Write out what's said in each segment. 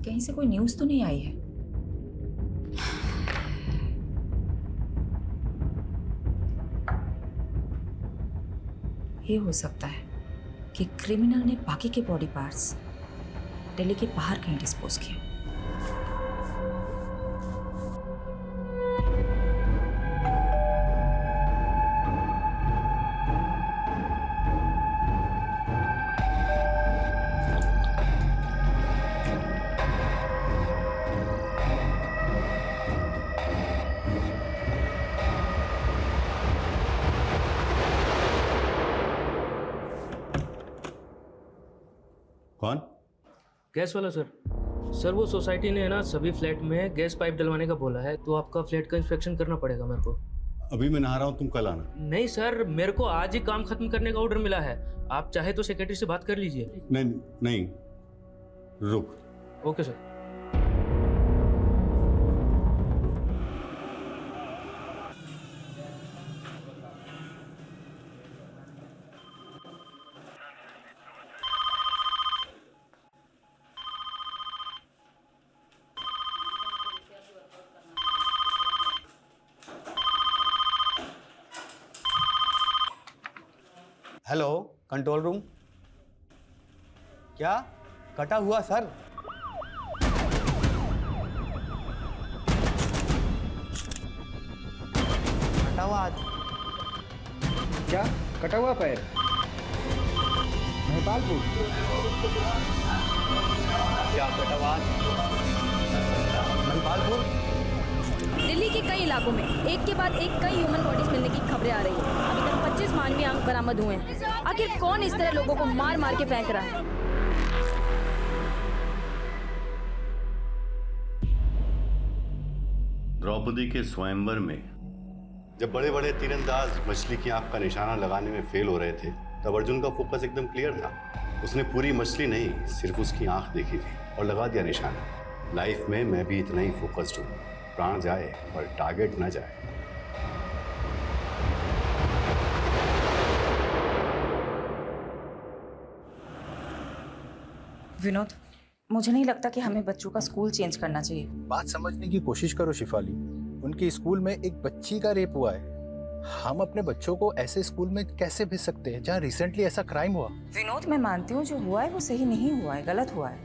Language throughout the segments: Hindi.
कहीं से कोई न्यूज़ तो नहीं आई है? ये हो सकता है कि क्रिमिनल ने बाकी के बॉडी पार्ट्स दिल्ली के बाहर कहीं डिस्पोज किए। कौन? गैस वाला सर। सर वो सोसाइटी ने है ना सभी फ्लैट में गैस पाइप डलवाने का बोला है, तो आपका फ्लैट का इंस्पेक्शन करना पड़ेगा मेरे को। अभी मैं नहा रहा हूँ, तुम कल आना। नहीं सर, मेरे को आज ही काम खत्म करने का ऑर्डर मिला है। आप चाहे तो सेक्रेटरी से बात कर लीजिए। नहीं नहीं, रुक। Okay sir. Hello, control room. क्या कटा हुआ सर? कटा हुआ आज? क्या कटा हुआ पैर? नेपालपुर। क्या कटा हुआ आज? नेपालपुर। दिल्ली के कई इलाकों में एक के बाद एक कई ह्यूमन बॉडीज मिलने की खबरें आ रही हैं। अभी तक 25 मानवीय अंग बरामद हुए हैं। आखिर कौन इस तरह लोगों को मार मार के फेंक रहा है? द्रौपदी के स्वयंवर में जब बड़े बड़े तीरंदाज मछली की आंख का निशाना लगाने में फेल हो रहे थे, तब अर्जुन का फोकस एकदम क्लियर था। उसने पूरी मछली नहीं, सिर्फ उसकी आंख देखी थी और लगा दिया निशाना। लाइफ में मैं भी इतना ही फोकस्ड हूँ। प्राण जाए पर टारगेट ना जाए। विनोद, मुझे नहीं लगता कि हमें बच्चों का स्कूल चेंज करना चाहिए। बात समझने की कोशिश करो शिफाली। उनके स्कूल में एक बच्ची का रेप हुआ है। हम अपने बच्चों को ऐसे स्कूल में कैसे भेज सकते हैं जहाँ रिसेंटली ऐसा क्राइम हुआ? विनोद, मैं मानती हूँ जो हुआ है वो सही नहीं हुआ है, गलत हुआ है,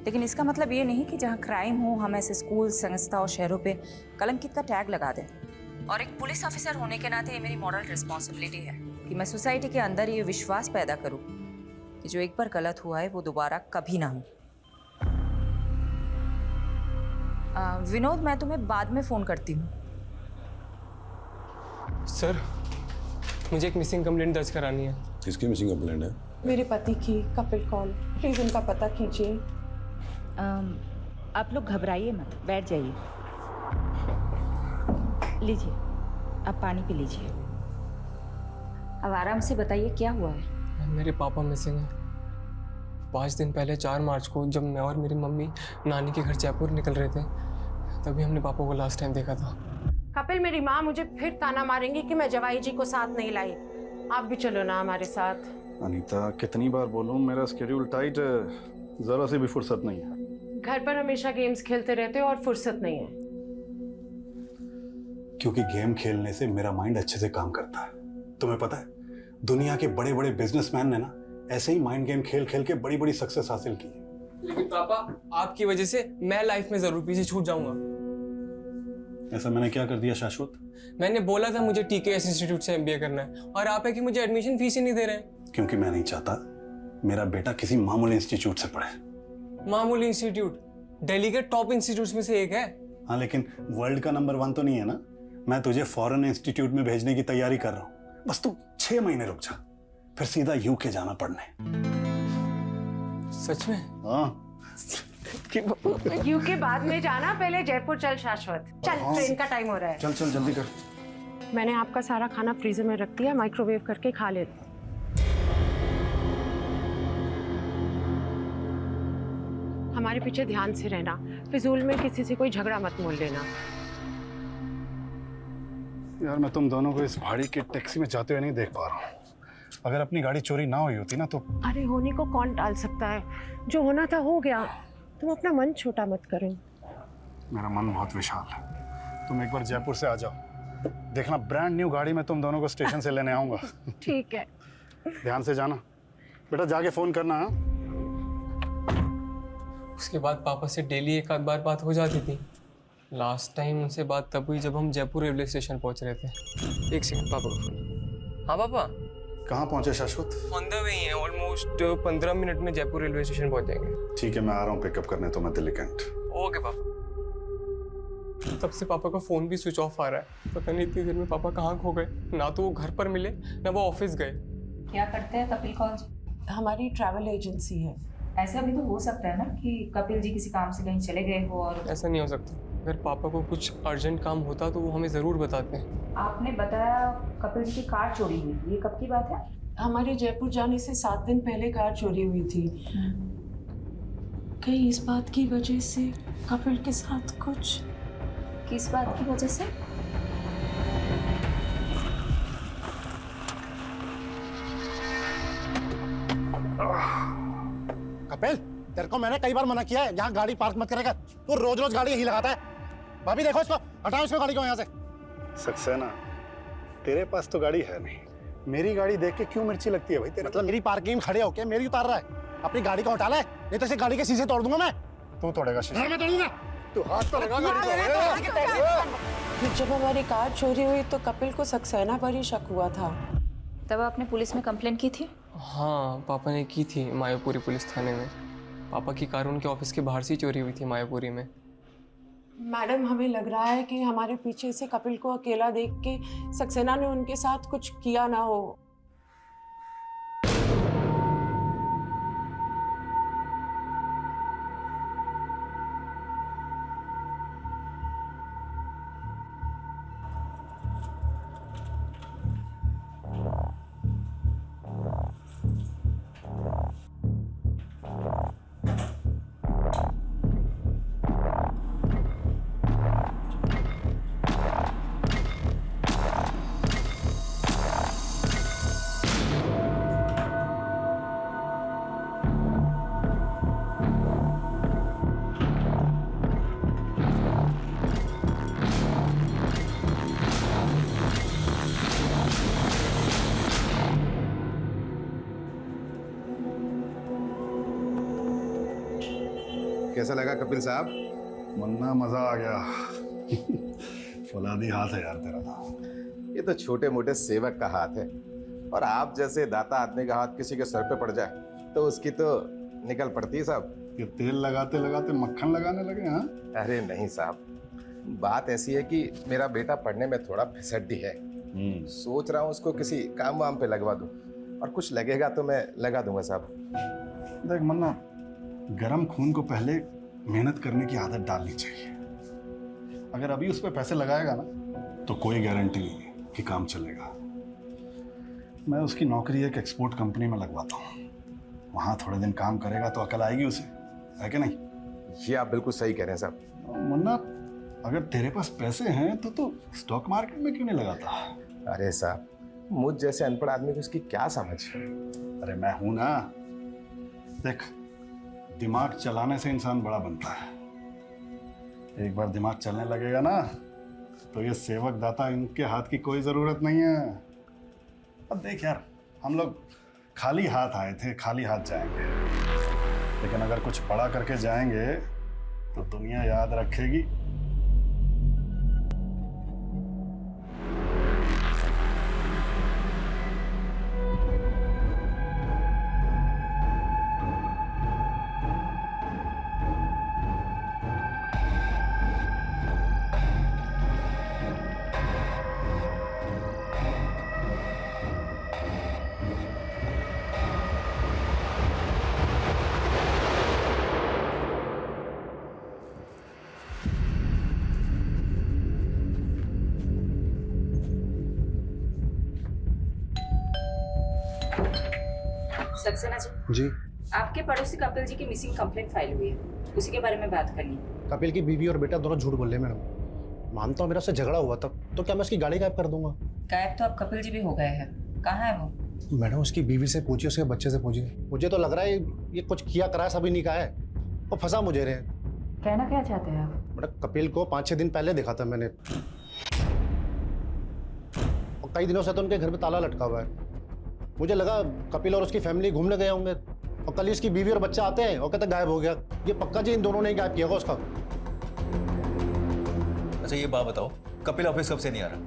लेकिन इसका मतलब ये नहीं कि जहाँ क्राइम हो हम ऐसे स्कूल, संस्था और शहरों पे कलंकित का टैग लगा दें। और एक पुलिस ऑफिसर होने के नाते ये मेरी मॉरल रिस्पॉन्सिबिलिटी है कि मैं सोसाइटी के अंदर ये विश्वास पैदा करूँ कि जो एक बार गलत हुआ है वो दोबारा कभी ना हो। विनोद, मैं तुम्हें बाद में फ़ोन करती हूँ। सर, मुझे एक मिसिंग कंप्लेंट दर्ज करानी है। किसकी मिसिंग कंप्लेंट है? मेरे पति की। कपिल कौन? प्लीज उनका पता कीजिए। आप लोग घबराइए मत, बैठ जाइए। लीजिए, आप पानी पी लीजिए। अब आराम से बताइए क्या हुआ है। मेरे पापा मिसिंग हैं। 5 दिन पहले 4 मार्च को जब मैं और मेरी मम्मी नानी के घर जयपुर निकल रहे थे, तभी हमने पापा को लास्ट टाइम देखा था। कपिल, मेरी माँ मुझे फिर ताना मारेंगी कि मैं जवाई जी को साथ नहीं लाई। आप भी चलो ना हमारे साथ। अनीता, कितनी बार बोलूं, मेरा स्केड्यूल टाइट है, जरा से भी फुर्सत नहीं है। घर पर हमेशा गेम्स खेलते रहते हो और फुर्सत नहीं है। क्योंकि गेम खेलने से मेरा माइंड अच्छे से काम करता है। तुम्हें पता है, दुनिया के बड़े बड़े बिजनेसमैन ने ना ऐसे ही माइंड गेम खेल खेल के बड़ी बड़ी सक्सेस हासिल की है। लेकिन पापा, आपकी वजह से मैं लाइफ में जरूर पीछे छूट जाऊंगा। ऐसा मैंने क्या कर दिया शाश्वत? मैंने बोला था मुझे TKS इंस्टीट्यूट से MBA करना है, और आप है कि मुझे एडमिशन फीस ही नहीं दे रहे हैं। क्योंकि मैं नहीं चाहता मेरा बेटा किसी मामूली इंस्टीट्यूट से पढ़े। मामूली इंस्टीट्यूट दिल्ली के टॉप इंस्टीट्यूट में से एक है। हाँ, लेकिन वर्ल्ड का नंबर 1 तो नहीं है ना। मैं तुझे फॉरेन इंस्टीट्यूट में भेजने की तैयारी कर रहा हूँ। बस तू 6 महीने रुक जा, फिर सीधा UK जाना पढ़ने। सच में? हाँ। UK बाद में जाना, पहले जयपुर चल शाश्वत। चल, ट्रेन का टाइम हो रहा है। चल चल जल्दी कर। मैंने आपका सारा खाना फ्रीजर में रख दिया, माइक्रोवेव करके खा ले। हमारे पीछे ध्यान से रहना, फिजूल में किसी से कोई झगड़ा मत मोल लेना। यार, मैं तुम दोनों को इस भाड़ी के टैक्सी में जाते हुए नहीं देख पा रहा हूँ। अगर अपनी गाड़ी चोरी ना हुई होती ना तो। अरे, होने को कौन टाल सकता है? जो होना था हो गया। तुम अपना मन छोटा मत करो। मेरा मन बहुत विशाल है। तुम एक बार जयपुर से आ जाओ, देखना ब्रांड न्यू गाड़ी में तुम दोनों को स्टेशन से लेने आऊँगा। ठीक है। ध्यान से जाना बेटा, जाके फ़ोन करना। हाँ? उसके बाद पापा से डेली एक आध बार बात हो जाती थी। लास्ट टाइम उनसे बात तब हुई जब हम जयपुर रेलवे स्टेशन पहुंच रहे थे। एक सेकंड, पापा का फोन। हाँ पापा। कहाँ पहुँचे शाश्वत? ऑन द वे हैं, ऑलमोस्ट 15 मिनट में जयपुर रेलवे स्टेशन पहुंच जाएंगे। ठीक है, मैं आ रहा हूँ पिकअप करने तो मैं दिल्ली कैंट। ओके पापा। तब से पापा का फ़ोन भी स्विच ऑफ आ रहा है। पता नहीं इतनी देर में पापा कहाँ खो गए। ना तो वो घर पर मिले, ना वो ऑफिस गए। क्या करते हैं कपिल कौल जी? हमारी ट्रैवल एजेंसी है। ऐसा भी तो हो सकता है ना कि कपिल जी किसी काम से कहीं चले गए हो और ऐसा नहीं हो सकता। अगर पापा को कुछ अर्जेंट काम होता तो वो हमें ज़रूर बताते हैं। आपने बताया कपिल जी की कार चोरी हुई, ये कब की बात है? हमारे जयपुर जाने से 7 दिन पहले कार चोरी हुई थी। कहीं इस बात की वजह से कपिल के साथ कुछ? किस बात की वजह से? कपिल, तेरे को मैंने कई बार मना किया है यहाँ गाड़ी पार्क मत करेगा। तू रोज रोज गाड़ी यही लगाता है। भाभी देखो इसको, हटाओ इसको गाड़ी को यहाँ से। सक्सेना, तेरे पास तो गाड़ी है नहीं, मेरी गाड़ी देख के क्यों मिर्ची लगती है भाई तेरे? मतलब मेरी पार्किंग में खड़े होके मेरी उतार रहा है। अपनी गाड़ी को हटा ले, नहीं तो इसे गाड़ी के शीशे तोड़ दूंगा मैं। तू तोड़ेगा शीशे? मैं तोड़ूंगा। तू हाथ तो लगा गाड़ी को। जब हमारी कार चोरी हुई तो कपिल को सक्सेना पर ही शक हुआ था। तब आपने पुलिस में कंप्लेंट की थी? हाँ, पापा ने की थी मायापुरी पुलिस थाने में। पापा की कार उनके ऑफिस के बाहर से ही चोरी हुई थी मायापुरी में। मैडम, हमें लग रहा है कि हमारे पीछे से कपिल को अकेला देख के सक्सेना ने उनके साथ कुछ किया ना हो। कैसा लगा कपिल साहब? मुन्ना, मजा आ गया। फौलादी हाथ है यार तेरा तो। ये तो छोटे मोटे सेवक का हाथ है, और आप जैसे दाता आदमी का हाथ किसी के सर पे पड़ जाए तो उसकी तो निकल पड़ती है साहब। ये तेल लगाते लगाते मक्खन लगाने लगे? हाँ, अरे नहीं साहब, बात ऐसी है कि मेरा बेटा पढ़ने में थोड़ा फिसड्डी है। सोच रहा हूँ उसको किसी काम वाम पे लगवा दूँ, और कुछ लगेगा तो मैं लगा दूंगा साहब। देख मुन्ना, गरम खून को पहले मेहनत करने की आदत डालनी चाहिए। अगर अभी उस पर पैसे लगाएगा ना तो कोई गारंटी नहीं कि काम चलेगा। मैं उसकी नौकरी एक एक्सपोर्ट कंपनी में लगवाता हूँ, वहाँ थोड़े दिन काम करेगा तो अकल आएगी उसे, है कि नहीं? ये आप बिल्कुल सही कह रहे हैं साहब। मुन्ना, अगर तेरे पास पैसे हैं तो स्टॉक मार्केट में क्यों नहीं लगाता? अरे साहब, मुझ जैसे अनपढ़ आदमी को इसकी क्या समझ? अरे मैं हूं ना। देख, दिमाग चलाने से इंसान बड़ा बनता है। एक बार दिमाग चलने लगेगा ना तो ये सेवक दाता इनके हाथ की कोई ज़रूरत नहीं है। अब देख यार, हम लोग खाली हाथ आए थे, खाली हाथ जाएंगे, लेकिन अगर कुछ बड़ा करके जाएंगे तो दुनिया याद रखेगी। सक्सेना जी, आपके पड़ोसी कपिल जी की मिसिंग कंप्लेंट फाइल हुई है, उसी के बारे में बात करनी है। कपिल की बीवी और बेटा दोनों झूठ बोल रहे हैं मैडम। मानता हूँ मेरा उससे झगड़ा हुआ था, तो क्या मैं उसकी गाड़ी गायब कर दूंगा? गायब तो अब कपिल जी भी हो गए हैं, कहाँ है वो? मैडम, उसकी बीवी से पूछिए, उसके बच्चे से पूछिए। मुझे तो लग रहा है ये कुछ किया कराया सभी नहीं का है। और फंसा मुझे रे। कहना क्या चाहते हैं आप? बेटा कपिल को 5-6 दिन पहले देखा था मैंने, और कई दिनों से तो उनके घर पे ताला लटका हुआ है। मुझे लगा कपिल और उसकी फैमिली घूमने गए होंगे, और कल ही उसकी बीवी और बच्चा आते हैं और कहते गायब हो गया। ये पक्का जी इन दोनों ने ही गायब किया होगा उसका। अच्छा ये बात बताओ, कपिल ऑफिस कब से नहीं आ रहा?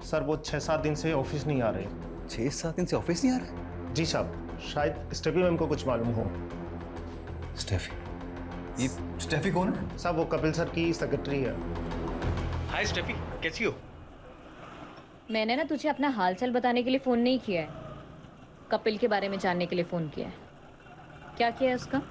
सर वो 6-7 दिन से ऑफिस नहीं आ रहे। 6-7 दिन से ऑफिस नहीं आ रहा? जी साहब, शायद स्टेफी मैम को कुछ मालूम हो। स्टेफी? ये स्टेफी कौन है? साहब वो कपिल सर की सेक्रेटरी है। हाय स्टेफी, कैसी हो? मैंने ना तुझे अपना हालचाल बताने के लिए फ़ोन नहीं किया है, कपिल के बारे में जानने के लिए फ़ोन किया है। क्या किया है उसका?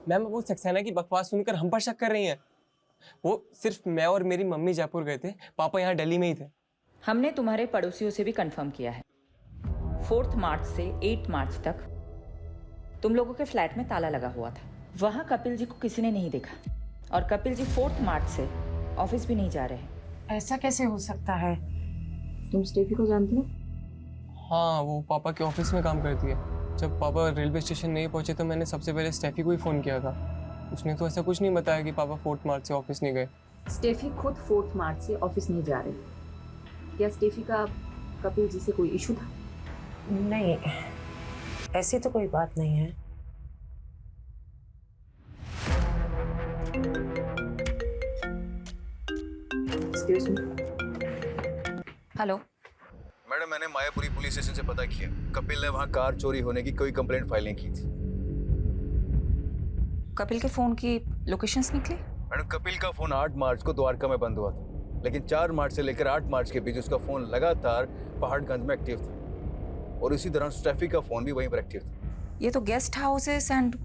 मैम वो सक्सेना की बकवास सुनकर हम पर शक कर रही हैं। वो सिर्फ मैं और मेरी मम्मी जयपुर गए थे, पापा यहाँ दिल्ली में ही थे। हमने तुम्हारे पड़ोसियों से भी कंफर्म किया है। 4 मार्च से 8 मार्च तक तुम लोगों के फ्लैट में ताला लगा हुआ था। वहां कपिल जी को किसी ने नहीं देखा, और कपिल जी 4 मार्च से ऑफिस भी नहीं जा रहे हैं। ऐसा कैसे हो सकता है? तुम स्टेफी को जानते हो? हाँ, वो पापा के ऑफिस में काम करती है। जब पापा रेलवे स्टेशन नहीं पहुंचे तो मैंने सबसे पहले स्टेफी को ही फ़ोन किया था। उसने तो ऐसा कुछ नहीं बताया कि पापा 4 मार्च से ऑफिस नहीं गए। स्टेफी खुद 4 मार्च से ऑफिस नहीं जा रही। क्या स्टेफी का कपिल जी से कोई इशू था? नहीं, ऐसी तो कोई बात नहीं है। हेलो मैडम, मैंने मायापुरी पुलिस स्टेशन से पता किया, कपिल ने वहाँ कार चोरी होने की कोई कंप्लेंट फाइल नहीं की थी। कपिल के फोन की लोकेशंस निकली? मैडम कपिल का फोन 8 मार्च को द्वारका में बंद हुआ था, लेकिन 4 मार्च से लेकर 8 मार्च के बीच उसका फोन लगातार पहाड़गंज में एक्टिव था, और इसी दौरान स्टेफी का फोन भी वहीं पर एक्टिव था। ये तो गेस्ट हाउसेस एंड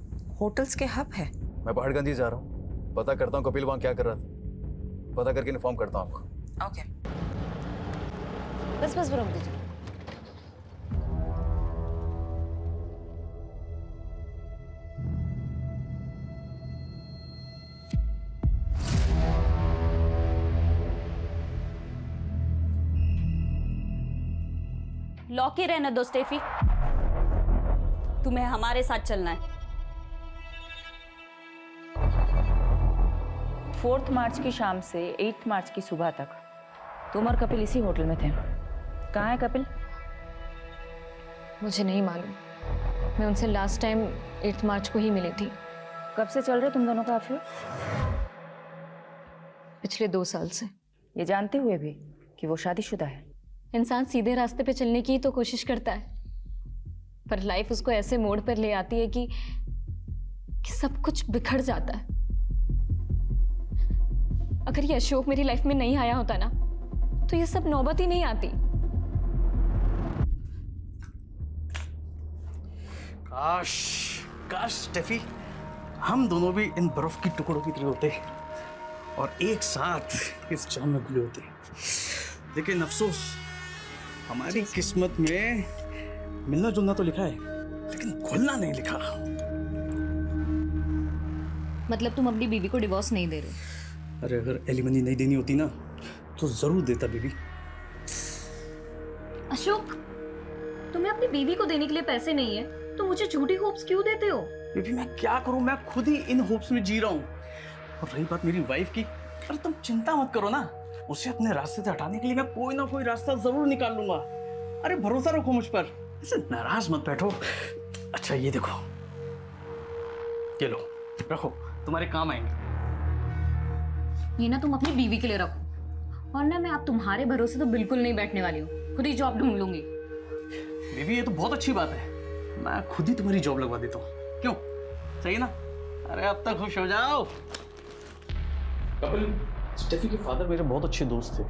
होटल्स के हब है। मैं पहाड़गंज ही जा रहा हूँ, पता करता हूँ कपिल वहाँ क्या कर रहा था, पता करके इन्फॉर्म करता हूँ आपको। ओके। बस रोक दीजिए। लॉक ही रहने दो स्टेफी, तुम्हें हमारे साथ चलना है। 4 मार्च की शाम से 8 मार्च की सुबह तक तुम और कपिल इसी होटल में थे। कहाँ है कपिल? मुझे नहीं मालूम, मैं उनसे लास्ट टाइम 8 मार्च को ही मिली थी। कब से चल रहे तुम दोनों का अफेयर? पिछले 2 साल से। ये जानते हुए भी कि वो शादीशुदा है। इंसान सीधे रास्ते पे चलने की ही तो कोशिश करता है, पर लाइफ उसको ऐसे मोड़ पर ले आती है कि सब कुछ बिखर जाता है। अगर ये अशोक मेरी लाइफ में नहीं आया होता ना, तो ये सब नौबत ही नहीं आती। काश स्टेफी हम दोनों भी इन बर्फ की टुकड़ों की तरह होते और एक साथ इस जाम में घुले होते, लेकिन अफसोस हमारी किस्मत में मिलना जुलना तो लिखा है, लेकिन घुलना नहीं लिखा। मतलब तुम अपनी बीवी को डिवोर्स नहीं दे रहे? अरे अगर एलिमनी नहीं देनी होती ना तो जरूर देता बीबी। अशोक, तुम्हें अपनी बीवी को देने के लिए पैसे नहीं है तो मुझे झूठी होप्स क्यों देते हो? बीबी मैं क्या करूं, मैं खुद ही इन होप्स में जी रहा हूं। और रही बात मेरी वाइफ की, अरे तुम चिंता मत करो ना, उसे अपने रास्ते से हटाने के लिए मैं कोई ना कोई रास्ता जरूर निकाल लूंगा। अरे भरोसा रखो मुझ पर, ऐसे नाराज मत बैठो। अच्छा ये देखो, ये लो रखो, तुम्हारे काम आएंगे। ये ना तुम अपनी बीवी के लिए रखो, और ना मैं आप तुम्हारे भरोसे तो बिल्कुल नहीं बैठने वाली हूँ, खुद ही जॉब ढूंढ लूंगी। बीबी ये तो बहुत अच्छी बात है, मैं खुद ही तुम्हारी जॉब लगवा देता हूँ, क्यों? सही ना? अरे अब तक खुश हो जाओ। कपिल, स्टेफी के फादर मेरे बहुत अच्छे दोस्त थे,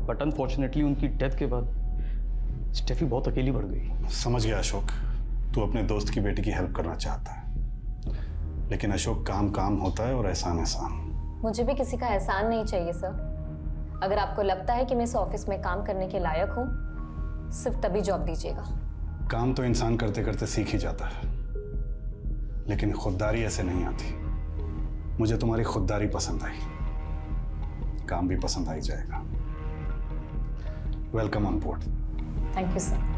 बट अनफॉर्चुनेटली उनकी डेथ के बाद स्टेफी बहुत अकेली बढ़ गई। समझ गया अशोक, तू अपने दोस्त की बेटी की हेल्प करना चाहता है, लेकिन अशोक काम काम होता है और एहसान एहसान। मुझे भी किसी का एहसान नहीं चाहिए सर। अगर आपको लगता है कि मैं इस ऑफिस में काम करने के लायक हूँ, सिर्फ तभी जॉब दीजिएगा। काम तो इंसान करते करते सीख ही जाता है, लेकिन खुददारी ऐसे नहीं आती। मुझे तुम्हारी खुददारी पसंद आई, काम भी पसंद आ ही जाएगा। Welcome on board. Thank you sir.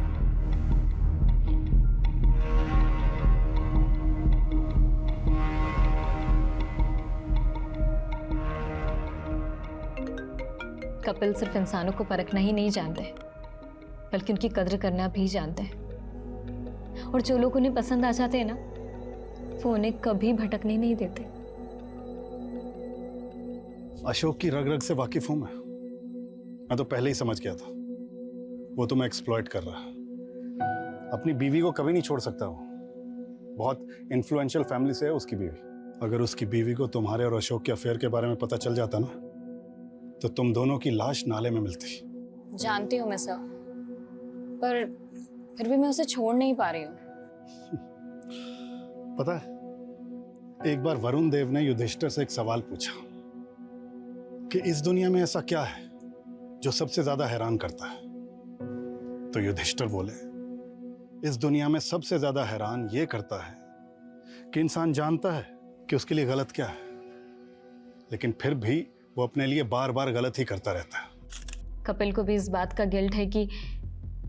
Kapil सिर्फ इंसानों को परखना ही नहीं जानते, बल्कि उनकी कद्र करना भी जानते हैं। और जो लोग उन्हें पसंद आ जाते हैं ना, वो उन्हें कभी भटकने नहीं देते। अशोक की रग रग से वाकिफ हूं मैं तो पहले ही समझ गया था वो तुम्हें एक्सप्लॉइट कर रहा है। अपनी बीवी को कभी नहीं छोड़ सकता वो। बहुत इन्फ्लुएंशियल फैमिली से है उसकी बीवी। अगर उसकी बीवी को तुम्हारे और अशोक के अफेयर के बारे में पता चल जाता ना, तो तुम दोनों की लाश नाले में मिलती। जानती हूँ मैं सर, पर फिर भी मैं उसे छोड़ नहीं पा रही हूँ। पता है, एक बार वरुण देव ने युधिष्ठिर से एक सवाल पूछा कि इस दुनिया में ऐसा क्या है जो सबसे ज्यादा हैरान करता है। तो युधिष्ठिर बोले, इस दुनिया में सबसे ज्यादा हैरान ये करता है कि इंसान जानता है कि उसके लिए गलत क्या है, लेकिन फिर भी वो अपने लिए बार बार गलत ही करता रहता है। कपिल को भी इस बात का गिल्ट है कि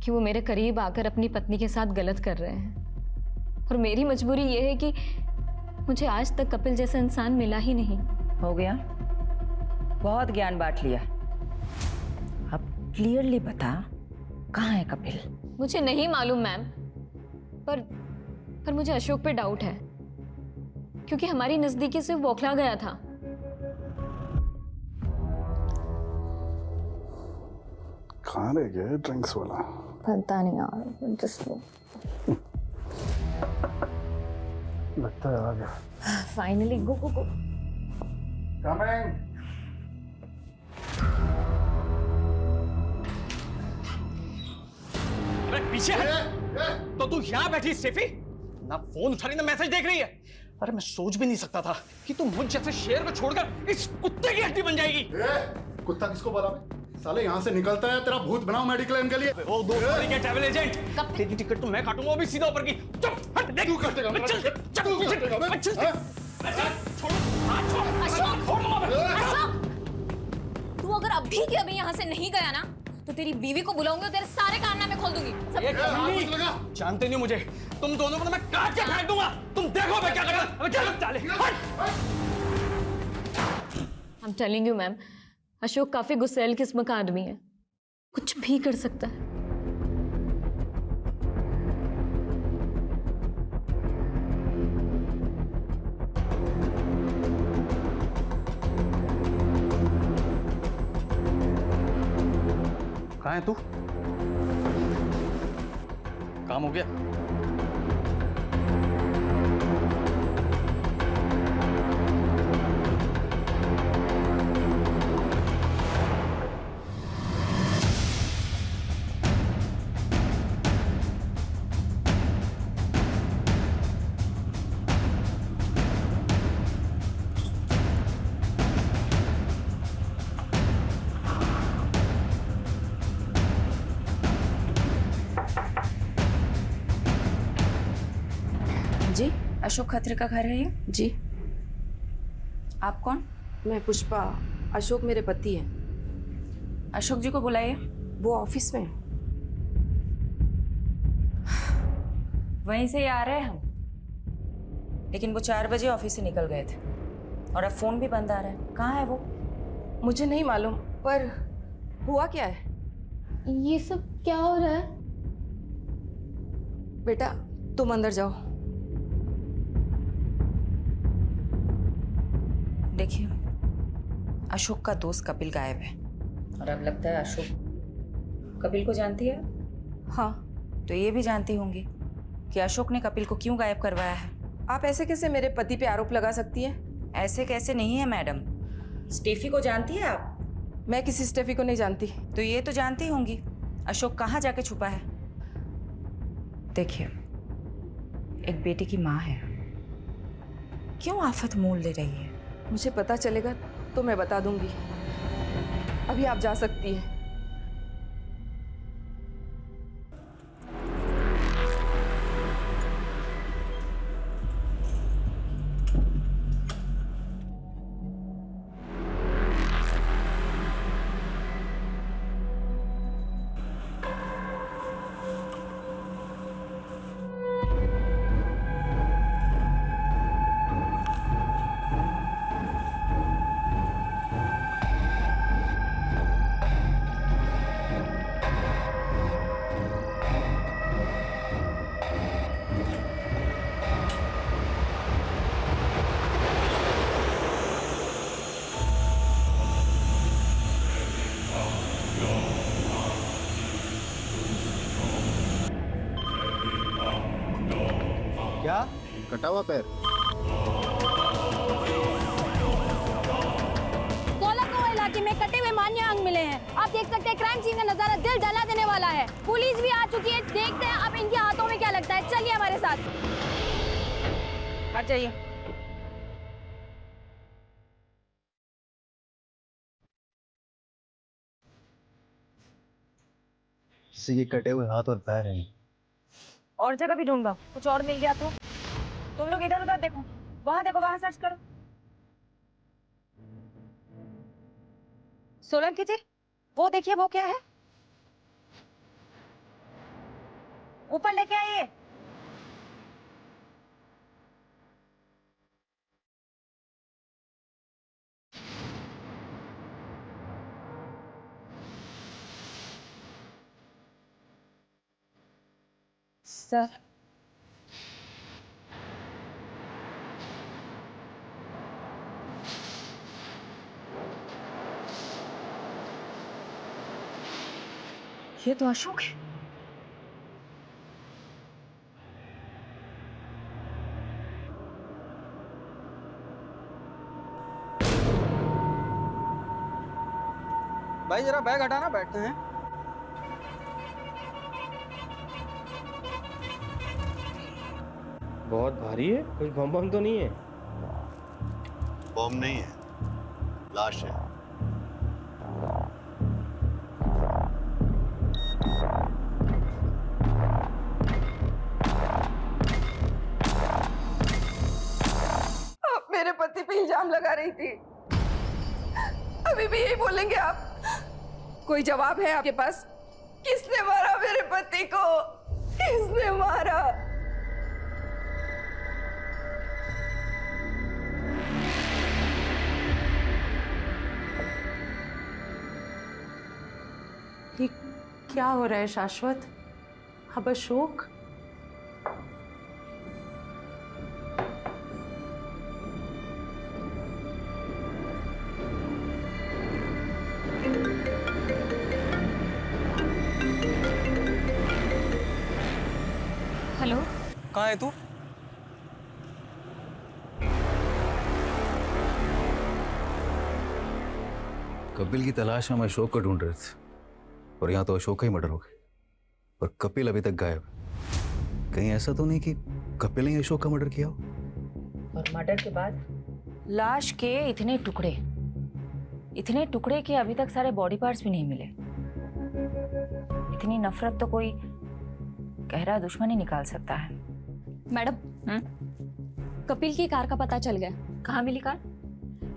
वो मेरे करीब आकर अपनी पत्नी के साथ गलत कर रहे हैं। और मेरी मजबूरी ये है कि मुझे आज तक कपिल जैसा इंसान मिला ही नहीं। हो गया, बहुत ज्ञान बांट लिया। अब क्लियरली बता, कहाँ है कपिल? मुझे नहीं मालूम मैम, पर मुझे अशोक पे डाउट है, क्योंकि हमारी नजदीकी से बौखला गया था। कहाँ रह गया ड्रिंक्स वाला? पता नहीं यार, जस्ट लगता है आ गया। फाइनली गो गो गो। कमिंग। अरे पीछे हट। तो तू यहाँ बैठी स्टेफी, ना फोन उठा रही ना मैसेज देख रही है। अरे मैं सोच भी नहीं सकता था कि तू मुझ जैसे शेर को छोड़कर इस कुत्ते की हड्डी बन जाएगी। कुत्ता किसको बोला? साले यहाँ से निकलता है, तेरा भूत बनाओ मेडिक्लेम के लिए। ओ दो के ट्रैवल एजेंट, तेरी टिकट तो मैं काटूंगा, भी सीधा ऊपर की। चुप हट, देख तू काटेगा। तू अगर अभी के अभी यहाँ से नहीं गया ना, तो तेरी बीवी को बुलाऊंगी और तेरे सारे कारनामे खोल दूंगी। जानते नहीं मुझे, तुम दोनों को मैं काट के फेंक दूंगा। तुम देखो मैं क्या करूंगा। I'm telling you ma'am, Ashok काफी गुस्सैल किस्म का आदमी है, कुछ भी कर सकता है। कहाँ है तू? काम हो गया? जी, अशोक खत्री का घर है ये? जी। आप कौन? मैं पुष्पा, अशोक मेरे पति हैं। अशोक जी को बुलाइए। वो ऑफिस में। वहीं से ही आ रहे हैं हम, लेकिन वो 4 बजे ऑफिस से निकल गए थे और अब फोन भी बंद आ रहा है। कहाँ है वो? मुझे नहीं मालूम, पर हुआ क्या है? ये सब क्या हो रहा है? बेटा तुम अंदर जाओ। देखिए, अशोक का दोस्त कपिल गायब है और अब लगता है अशोक कपिल को जानती है। हाँ, तो ये भी जानती होंगी कि अशोक ने कपिल को क्यों गायब करवाया है। आप ऐसे कैसे मेरे पति पे आरोप लगा सकती हैं? ऐसे कैसे नहीं है मैडम। स्टेफी को जानती है आप? मैं किसी स्टेफी को नहीं जानती। तो ये तो जानती होंगी अशोक कहाँ जाके छुपा है। देखिए, एक बेटी की माँ है, क्यों आफत मोल ले रही है? मुझे पता चलेगा तो मैं बता दूंगी। अभी आप जा सकती हैं। क्या? कटा हुआ पैर? कोलाको इलाके में कटे हुए मान्य अंग मिले हैं। आप देख सकते हैं क्राइम सीन का नजारा दिल जला देने वाला है। पुलिस भी आ चुकी है, देखते हैं अब इनके हाथों में क्या लगता है। चलिए हमारे साथ। हट जाइए। ये कटे हुए हाथ और पैर हैं। और जगह भी ढूंढ लो, कुछ और मिल गया तो। तुम लोग इधर उधर देखो, वहां सर्च करो। सोलंकी जी, वो देखिए, वो क्या है? ऊपर लेके आइए। सर, ये तो अशोक है। भाई जरा बैग हटाना, बैठते हैं। बहुत भारी है, कुछ बम बम तो नहीं है? बॉम्ब नहीं है, लाश है। आप मेरे पति पे इल्जाम लगा रही थी, अभी भी यही बोलेंगे आप? कोई जवाब है आपके पास? किसने मारा मेरे पति को? किसने मारा? ये क्या हो रहा है शाश्वत? अब अशोक? हेलो, कहाँ है तू? कपिल की तलाश में हम अशोक को ढूंढ रहे थे और यहाँ तो अशोक का ही मर्डर हो गया और कपिल अभी तक गायब है। कहीं ऐसा तो नहीं कि कपिल ने अशोक का मर्डर किया हो? और मर्डर के बाद लाश के इतने टुकड़े कि अभी तक सारे बॉडी पार्ट्स भी नहीं मिले। इतनी नफरत तो कोई गहरा दुश्मन ही निकाल सकता है। मैडम, कपिल की कार का पता चल गया। कहाँ मिली कार?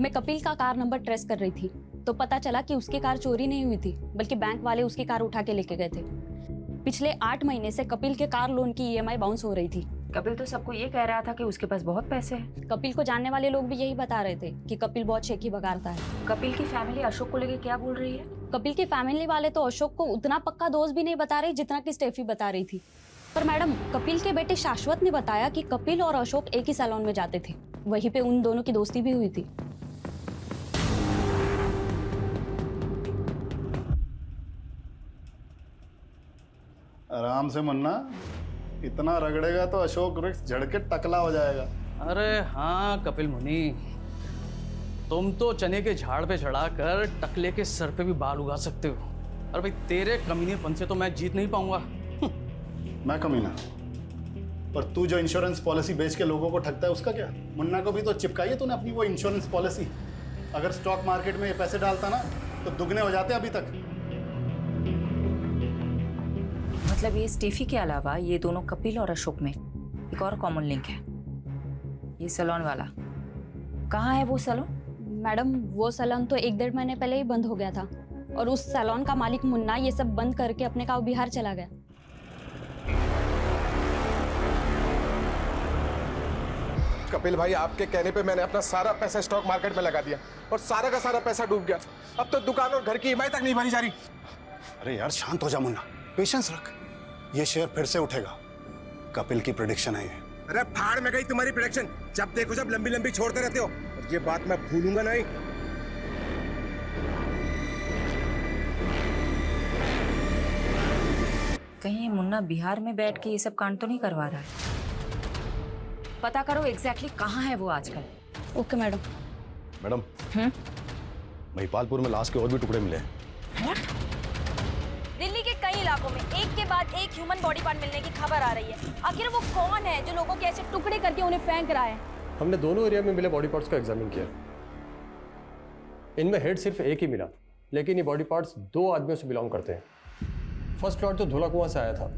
मैं कपिल का कार नंबर ट्रेस कर रही थी तो पता चला कि उसकी कार चोरी नहीं हुई थी, बल्कि बैंक वाले उसकी कार उठा के लेके गए थे। पिछले 8 महीने से कपिल के कार लोन की EMI बाउंस हो रही थी। कपिल तो सबको ये कह रहा था कि उसके पास बहुत पैसे हैं। कपिल को जानने वाले लोग भी यही बता रहे थे कि कपिल बहुत शेखी बगाड़ता है। कपिल की फैमिली अशोक को लेके क्या बोल रही है? कपिल की फैमिली वाले तो अशोक को उतना पक्का दोस्त भी नहीं बता रहे जितना कि स्टेफी बता रही थी। पर मैडम, कपिल के बेटे शाश्वत ने बताया कि कपिल और अशोक एक ही सैलून में जाते थे, वहीं पे उन दोनों की दोस्ती भी हुई थी। आराम से मुन्ना, इतना रगड़ेगा तो अशोक वृक्ष झड़ के टकला हो जाएगा। अरे हाँ कपिल मुनि, तुम तो चने के झाड़ पे चढ़ाकर टकले के सर पे भी बाल उगा सकते हो। अरे भाई, तेरे कमीनेपन से तो मैं जीत नहीं पाऊंगा। मैं कमीना? पर तू जो इंश्योरेंस पॉलिसी बेच के लोगों को ठगता है उसका क्या? मुन्ना को भी तो चिपकाई है तूने अपनी वो इंश्योरेंस पॉलिसी। अगर स्टॉक मार्केट में ये पैसे डालता ना तो दुगने हो जाते अभी तक। मतलब ये स्टेफी के अलावा ये दोनों कपिल और अशोक में एक और कॉमन लिंक है, ये सैलून वाला। कहाँ है वो सैलून? मैडम वो सैलून तो 1-1.5 महीने पहले ही बंद हो गया था और उस सैलून का मालिक मुन्ना ये सब बंद करके अपने गाँव बिहार चला गया। कपिल भाई, आपके कहने पे मैंने अपना सारा पैसा स्टॉक मार्केट में लगा दिया और सारा का सारा पैसा डूब गया। अब तो दुकान और घर की ईएमआई तक नहीं भरी जा रही। अरे यार शांत हो जा मुन्ना, पेशेंस रख, ये शेयर फिर से उठेगा। कपिल की प्रेडिक्शन है ये। अरे फाड़ में गई तुम्हारी प्रेडिक्शन, जब देखो जब लंबी लंबी छोड़ते रहते हो, और ये बात मैं भूलूंगा नहीं। कहीं ये मुन्ना बिहार में बैठ के ये सब कांड तो नहीं करवा रहा है? पता करो एग्जैक्टली कहाँ है वो आजकल। Okay madam. मैडम, महिपालपुर में लाश के और भी टुकड़े मिले हैं। दिल्ली के कई इलाकों में एक के बाद एक ह्यूमन बॉडी पार्ट मिलने की खबर आ रही है। आखिर वो कौन है जो लोगों के ऐसे टुकड़े करके उन्हें फेंक रहा है? हमने दोनों एरिया में मिले बॉडी पार्ट्स का एग्जामिन किया। इनमें हेड सिर्फ एक ही मिला, लेकिन ये बॉडी पार्ट्स 2 आदमियों से बिलोंग करते हैं। फर्स्ट लॉट जो धोला कुआं से आया था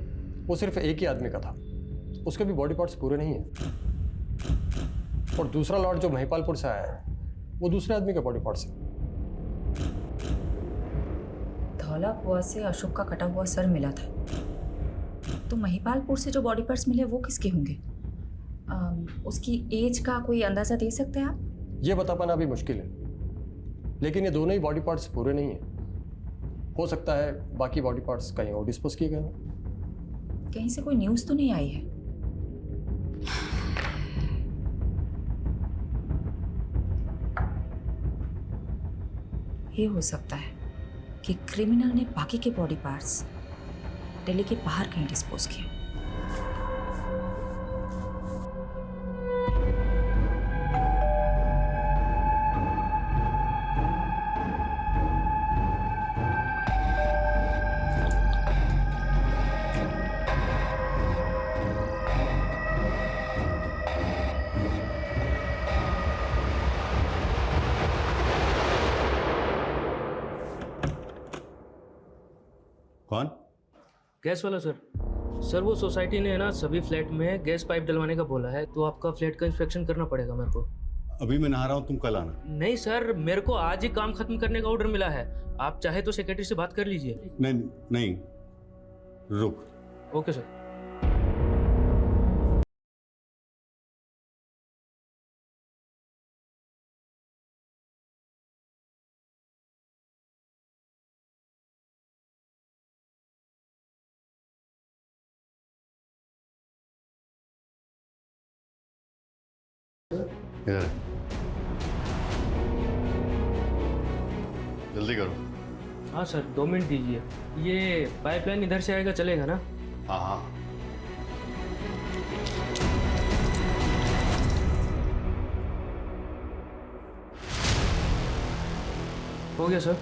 वो सिर्फ एक ही आदमी का था, उसके भी बॉडी पार्ट्स पूरे नहीं हैं। और दूसरा लॉट जो महिपालपुर से आया है वो दूसरे आदमी के बॉडी पार्ट्स है। धौला कुआं से अशोक का कटा हुआ सर मिला था, तो महिपालपुर से जो बॉडी पार्ट्स मिले वो किसके होंगे? उसकी एज का कोई अंदाजा दे सकते हैं आप? ये बता पाना अभी मुश्किल है, लेकिन ये दोनोदोनों ही बॉडी पार्ट्स पूरे नहीं हैं। हो सकता है बाकी बॉडी पार्ट्स कहीं और डिस्पोज किए गए हों। कहीं से कोई न्यूज़ तो नहीं आई है? ये हो सकता है कि क्रिमिनल ने बाकी के बॉडी पार्ट्स दिल्ली के बाहर कहीं डिस्पोज किए। कौन? गैस वाला सर। सर वो सोसाइटी ने है ना सभी फ्लैट में गैस पाइप डलवाने का बोला है, तो आपका फ्लैट का इंस्पेक्शन करना पड़ेगा मेरे को। अभी मैं नहा रहा हूँ, तुम कल आना। नहीं सर, मेरे को आज ही काम खत्म करने का ऑर्डर मिला है। आप चाहे तो सेक्रेटरी से बात कर लीजिए। नहीं नहीं, रुक। Okay sir. इधर जल्दी करो। हाँ सर, 2 मिनट दीजिए। ये पाइपलाइन इधर से आएगा, चलेगा ना? हाँ हाँ। हो गया सर।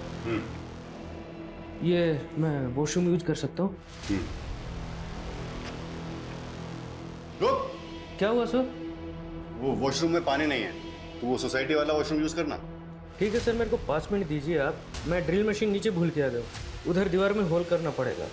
ये मैं वॉशरूम यूज कर सकता हूँ? रुक। क्या हुआ सर? वो वॉशरूम में पानी नहीं है, तो वो सोसाइटी वाला वॉशरूम यूज करना। ठीक है सर, मेरे को 5 मिनट दीजिए आप। मैं ड्रिल मशीन नीचे भूल के आ गया, उधर दीवार में होल करना पड़ेगा।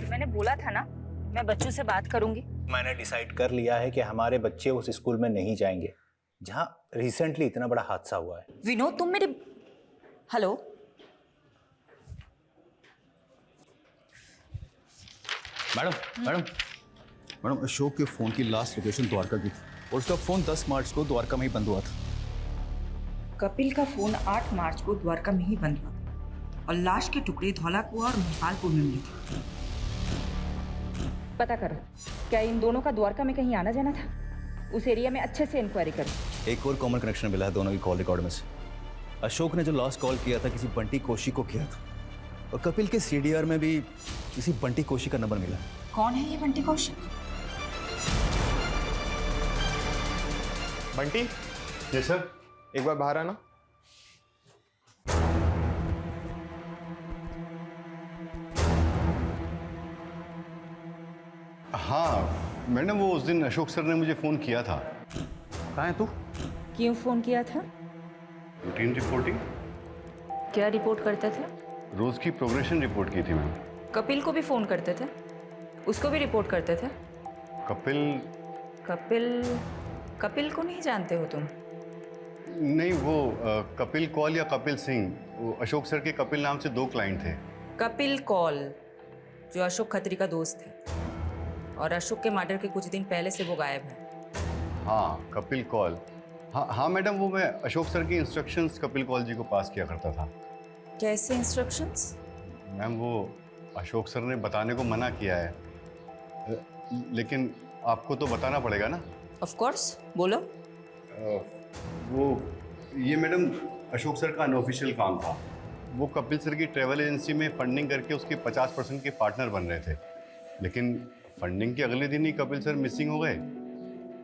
मैंने बोला था ना, मैं बच्चों से बात करूंगी। मैंने डिसाइड कर लिया है कि हमारे बच्चे उस स्कूल में नहीं जाएंगे जहां रिसेंटली इतना बड़ा हादसा हुआ है। विनोद, तुम मेरे hello madam madam madam, Ashok के फोन की लास्ट लोकेशन द्वारका की, और उसका फोन 10 मार्च को द्वारका में ही बंद हुआ था। कपिल का फोन 8 मार्च को द्वारका में ही बंद हुआ और लाश के टुकड़े धौला कुआं और महिपालपुर में मिले थे। पता करो, क्या इन दोनों का द्वारका में कहीं आना जाना था? उस एरिया में अच्छे से इंक्वायरी करो। एक और कॉमन कनेक्शन मिला है दोनों की कॉल रिकॉर्ड में से। अशोक ने जो लास्ट कॉल किया था किसी बंटी कोशी को किया था, और कपिल के सीडीआर में भी किसी बंटी कोशी का नंबर मिला। कौन है ये बंटी कौशिक? बंटी, जी सर। एक बार बाहर आना। हाँ मैडम, वो उस दिन अशोक सर ने मुझे फ़ोन किया था। कहाँ है तू? क्यों फोन किया था? Routine reporting. क्या रिपोर्ट करते थे? रोज़ की प्रोग्रेशन रिपोर्ट की थी मैम। कपिल को भी फोन करते थे? उसको भी रिपोर्ट करते थे? कपिल? कपिल को नहीं जानते हो तुम? नहीं, वो कपिल कौल या कपिल सिंह, वो अशोक सर के कपिल नाम से 2 क्लाइंट थे। कपिल कौल जो अशोक खत्री का दोस्त है, और अशोक के मर्डर के कुछ दिन पहले से वो गायब है। हाँ कपिल कौल। हाँ मैडम, वो मैं अशोक सर की इंस्ट्रक्शंस कपिल कौल जी को पास किया करता था। कैसे इंस्ट्रक्शंस? मैम वो अशोक सर ने बताने को मना किया है, लेकिन आपको तो बताना पड़ेगा ना। ऑफ कोर्स, बोलो। वो ये मैडम अशोक सर का अनऑफिशियल काम था। वो कपिल सर की ट्रैवल एजेंसी में फंडिंग करके उसके 50% के पार्टनर बन रहे थे, लेकिन फंडिंग के अगले दिन ही कपिल सर मिसिंग हो गए।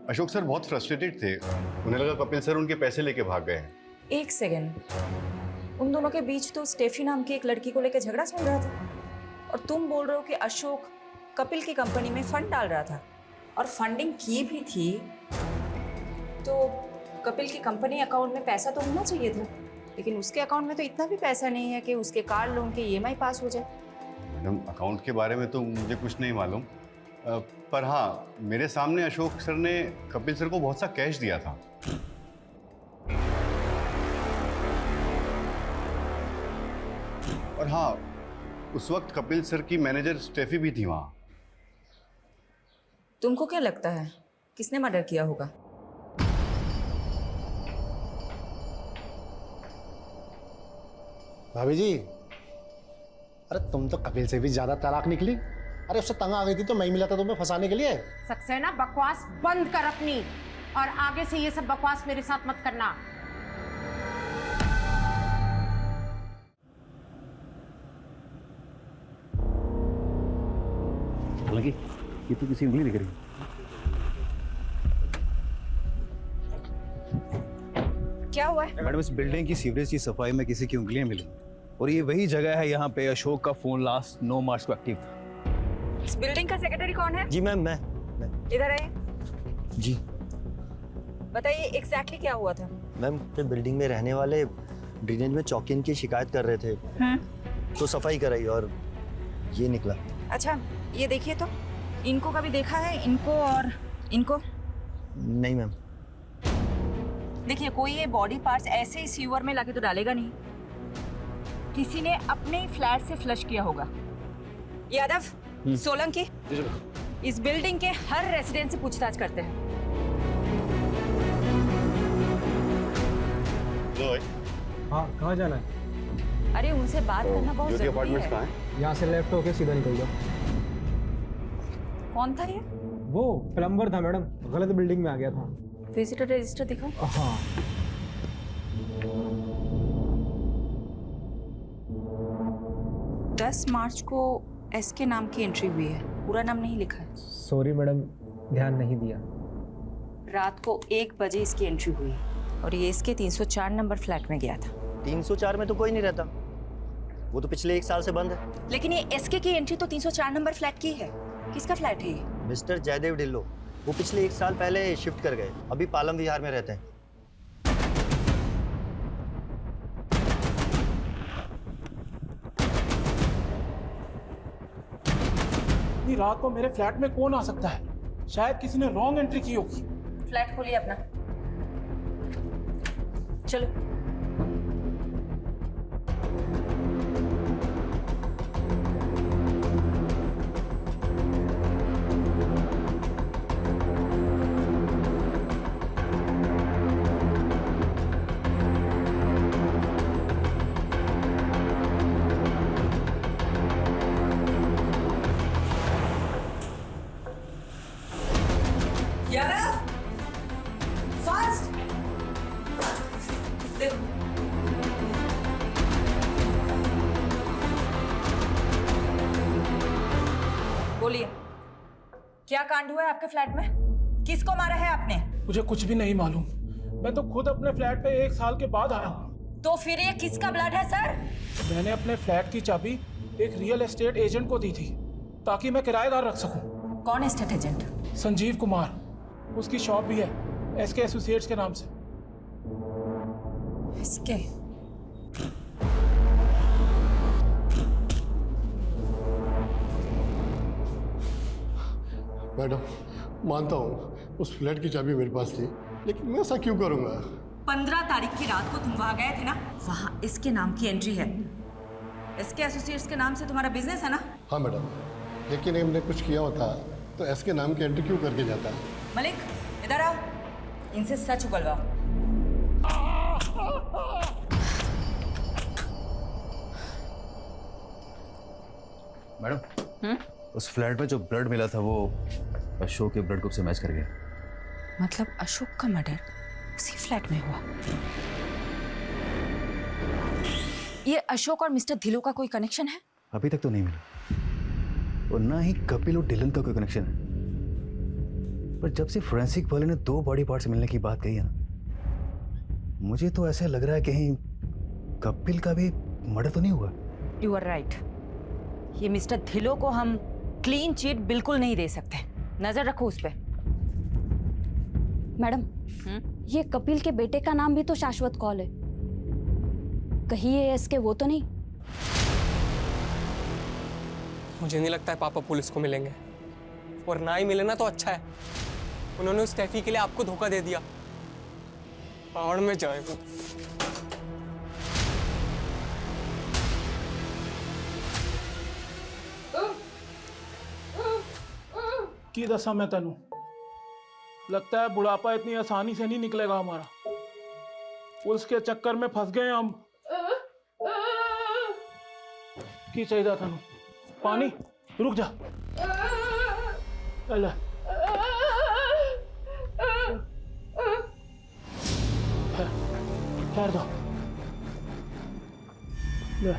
अशोक सर बहुत फ्रस्ट्रेटेड थे, उन्हें लगा कपिल सर उनके पैसे लेके भाग गए हैं। एक सेकेंड, उन दोनों के बीच तो स्टेफी नाम की एक लड़की को लेकर झगड़ा चल रहा था, और तुम बोल रहे हो कि अशोक कपिल की कंपनी में फंड डाल रहा था, और फंडिंग की भी थी तो कपिल की कंपनी अकाउंट में पैसा तो होना चाहिए था, लेकिन उसके अकाउंट में तो इतना भी पैसा नहीं है कि उसके कार लोन के EMI पास हो जाए। मैडम अकाउंट के बारे में तो मुझे कुछ नहीं मालूम, पर हाँ मेरे सामने अशोक सर ने कपिल सर को बहुत सा कैश दिया था। और हाँ, उस वक्त कपिल सर की मैनेजर स्टेफी भी थी वहाँ। तुमको क्या लगता है किसने मर्डर किया होगा? भाभी जी, अरे तुम तो कपिल से भी ज्यादा चालाक निकली। अरे उससे तंग आ गई थी तो मैं ही मिला था तुम्हें फंसाने के लिए। सक्सेना, बकवास बंद कर अपनी, और आगे से ये सब बकवास मेरे साथ मत करना। हालांकि ये तो किसी उंगली दिख रही है। क्या हुआ है? मैडम इस बिल्डिंग की सीवरेज की सफाई में किसी की उंगलियां मिली, और ये वही जगह है यहाँ पे अशोक का फोन लास्ट 9 मार्च को एक्टिव था। इस बिल्डिंग का सेक्रेटरी कौन है? जी मैम, मैं इधर आइए। जी बताइए एग्जैक्टली क्या हुआ था? मैम, बिल्डिंग में रहने वाले ड्रेनेज में चौकिन की शिकायत कर रहे थे, तो सफाई कराई और ये निकला। अच्छा ये देखिए तो, इनको कभी देखा है? इनको और इनको? नहीं मैम। देखिए कोई ये बॉडी पार्ट्स ऐसे ही सीवर में लाके तो डालेगा नहीं, किसी ने अपने ही फ्लैट से फ्लश किया होगा। यादव, सोलंकी, इस बिल्डिंग के हर रेजिडेंट से पूछताछ करते हैं। हाँ, कहाँ जाना है? अरे उनसे बात करना बहुत जरूरी है। यहाँ से लेफ्ट होके सीधा निकल जाओ। कौन था ये? वो प्लम्बर था मैडम, गलत बिल्डिंग में आ गया था। विजिटर रजिस्टर दिखाओ। हाँ। 10 मार्च को SK नाम की एंट्री हुई है, पूरा नाम नहीं लिखा है। सॉरी मैडम, ध्यान नहीं दिया। रात को 1 बजे इसकी एंट्री हुई, और ये SK 304 नंबर फ्लैट में गया था। 304 में तो कोई नहीं रहता, वो तो पिछले 1 साल से बंद है। लेकिन ये SK की एंट्री तो 304 नंबर फ्लैट की है। किसका फ्लैट है ये? मिस्टर जयदेव ढिल्लो, वो पिछले 1 साल पहले शिफ्ट कर गए, अभी पालम विहार में रहते हैं। इतनी रात को मेरे फ्लैट में कौन आ सकता है? शायद किसी ने रॉन्ग एंट्री की होगी। फ्लैट खोलिए अपना, चलो। यादव, फास्ट क्या कांड हुआ है आपके फ्लैट में? किसको मारा है आपने? मुझे कुछ भी नहीं मालूम। मैं तो खुद अपने फ्लैट पे 1 साल के बाद आया हूँ। तो फिर ये किसका ब्लड है सर? मैंने अपने फ्लैट की चाबी एक रियल एस्टेट एजेंट को दी थी ताकि मैं किराएदार रख सकूं। कौन एस्टेट एजेंट? संजीव कुमार। उसकी शॉप भी है SK एसोसिएट्स के नाम से। इसके मैडम, मानता हूँ उस फ्लैट की चाबी मेरे पास थी, लेकिन मैं ऐसा क्यों करूँगा? 15 तारीख की रात को तुम वहां गए थे ना? वहां इसके नाम की एंट्री है। SK एसोसिएट्स के नाम से तुम्हारा बिजनेस है ना? हाँ मैडम, लेकिन हमने कुछ किया होता तो SK नाम की एंट्री क्यों करके जाता? मलिक इधर आओ, इनसे सच उगलवाओ। मैडम, उस फ्लैट में जो ब्लड मिला था वो अशोक के ब्लड ग्रुप से मैच कर गया। मतलब अशोक का मर्डर उसी फ्लैट में हुआ? ये अशोक और मिस्टर धिलो का कोई कनेक्शन है? अभी तक तो नहीं मिला, और ना ही कपिल और डिलन का कोई कनेक्शन है। पर जब से फोरेंसिक वाले ने 2 बॉडी पार्ट्स मिलने की बात कही है ना, मुझे तो ऐसा लग रहा है कहीं कपिल का भी मर्डर तो नहीं हुआ। You are right. ये मिस्टर धिलो को हम क्लीन चिट बिल्कुल नहीं दे सकते। नजर रखो उस पे। मैडम, ये कपिल के बेटे का नाम भी तो शाश्वत कौल है। कहीं ये SK वो तो नहीं? मुझे नहीं लगता है पापा पुलिस को मिलेंगे, और ना ही मिले ना तो अच्छा है। उन्होंने उस स्टेफी के लिए आपको धोखा दे दिया। पहाड़ में जाए वो। की दसा मैं तेनू, लगता है बुढ़ापा इतनी आसानी से नहीं निकलेगा हमारा। पुलिस के चक्कर में फंस गए हम। की चाहिए तेनू? पानी? रुक जा। ले ठहर दो। ले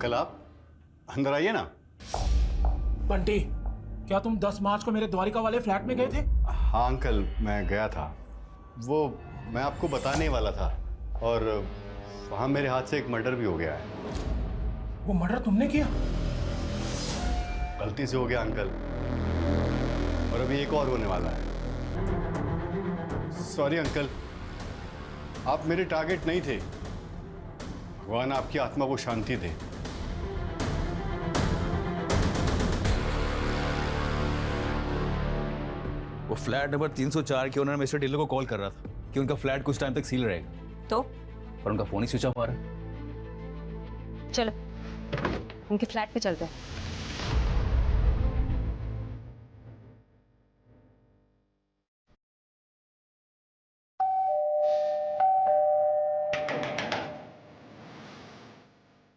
कल आप अंदर आइए ना। बंटी, क्या तुम 10 मार्च को मेरे द्वारिका वाले फ्लैट में गए थे? हाँ अंकल, मैं गया था। वो मैं आपको बताने वाला था, और वहाँ मेरे हाथ से एक मर्डर भी हो गया है। वो मर्डर तुमने किया? गलती से हो गया अंकल, और अभी एक और होने वाला है। सॉरी अंकल, आप मेरे टारगेट नहीं थे। भगवान आपकी आत्मा को शांति दे। वो फ्लैट नंबर 304 के ओनर मिस्टर ढिल्लो को कॉल कर रहा था कि उनका फ्लैट कुछ टाइम तक सील रहेगा। तो? पर उनका फोन ही स्विच ऑफ आ रहा है। चलो उनके फ्लैट पे चलते हैं।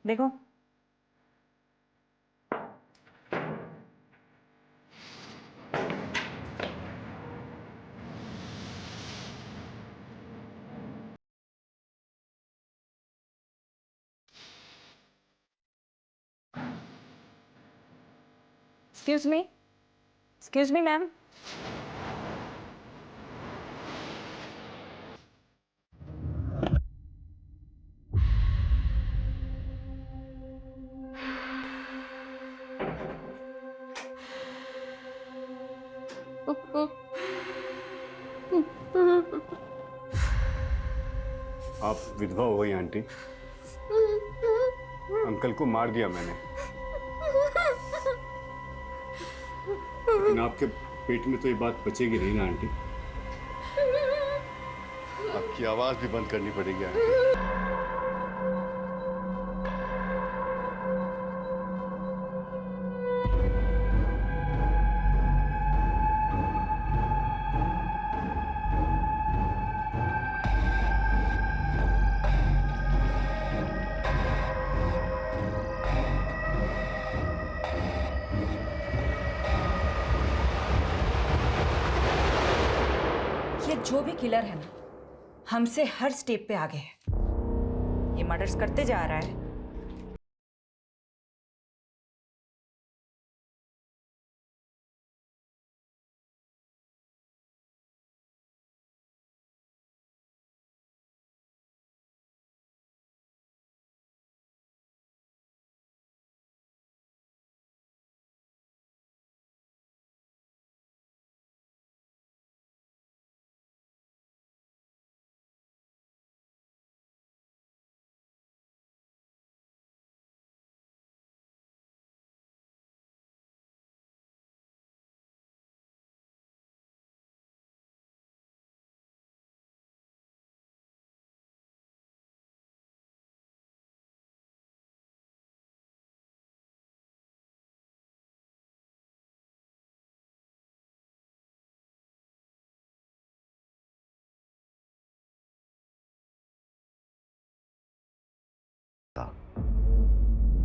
देखो Excuse me, ma'am. आप विधवा हो गई आंटी। अंकल को मार दिया मैंने, लेकिन आपके पेट में तो ये बात बचेगी नहीं ना आंटी। आपकी आवाज भी बंद करनी पड़ेगी आंटी। ये जो भी किलर है ना, हमसे हर स्टेप पे आगे है। ये मर्डर्स करते जा रहा है।